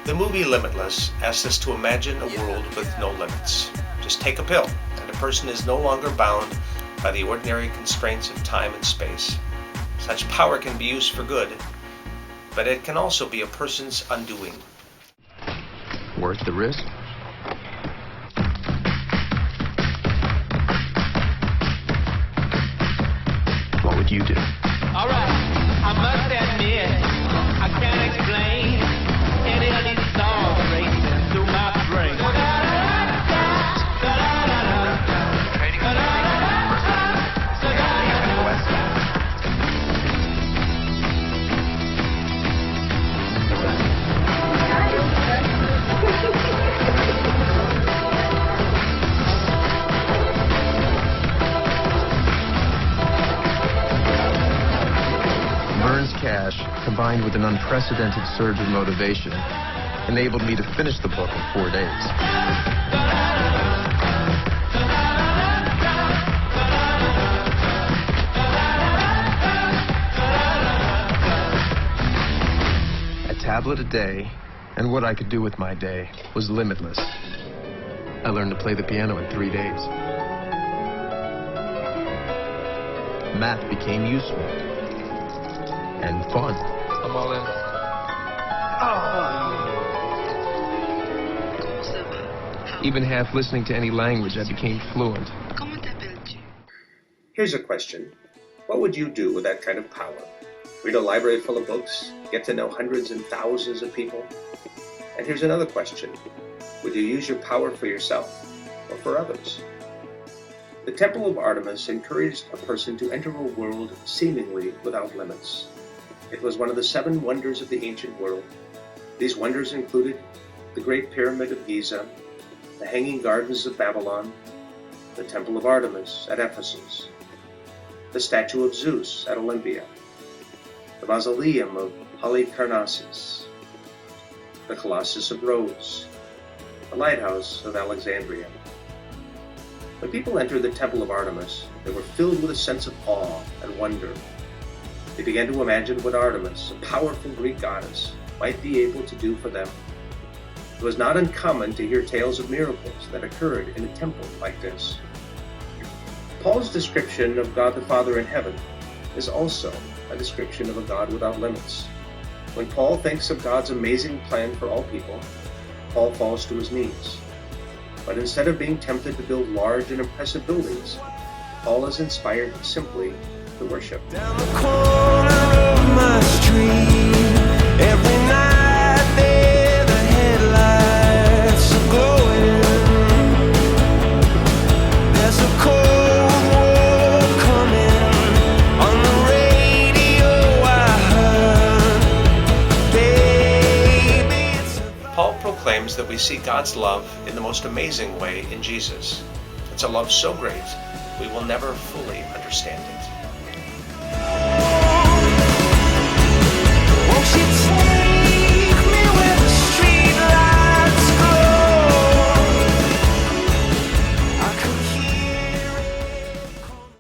The movie Limitless asks us to imagine a world with no limits. Just take a pill, and a person is no longer bound by the ordinary constraints of time and space. Such power can be used for good, but it can also be a person's undoing. Worth the risk? What would you do? All right, I must admit, I can't explain any of these thoughts racing through my brain. Cash, combined with an unprecedented surge of motivation, enabled me to finish the book in 4 days. A tablet a day, and what I could do with my day was limitless. I learned to play the piano in 3 days. Math became useful and fun. I'm all in. Even half listening to any language, I became fluent. Here's a question. What would you do with that kind of power? Read a library full of books? Get to know hundreds and thousands of people? And here's another question. Would you use your power for yourself or for others? The Temple of Artemis encouraged a person to enter a world seemingly without limits. It was one of the 7 wonders of the ancient world. These wonders included the Great Pyramid of Giza, the Hanging Gardens of Babylon, the Temple of Artemis at Ephesus, the statue of Zeus at Olympia, the Mausoleum of Halicarnassus, the Colossus of Rhodes, the Lighthouse of Alexandria. When people entered the Temple of Artemis, they were filled with a sense of awe and wonder. They began to imagine what Artemis, a powerful Greek goddess, might be able to do for them. It was not uncommon to hear tales of miracles that occurred in a temple like this. Paul's description of God the Father in heaven is also a description of a God without limits. When Paul thinks of God's amazing plan for all people, Paul falls to his knees. But instead of being tempted to build large and impressive buildings, Paul is inspired simply to worship. Down the corner of my street, every night there the headlights are glowing. There's a cold war coming on the radio, I heard. Baby, it's Paul proclaims that we see God's love in the most amazing way in Jesus. It's a love so great, we will never fully understand it.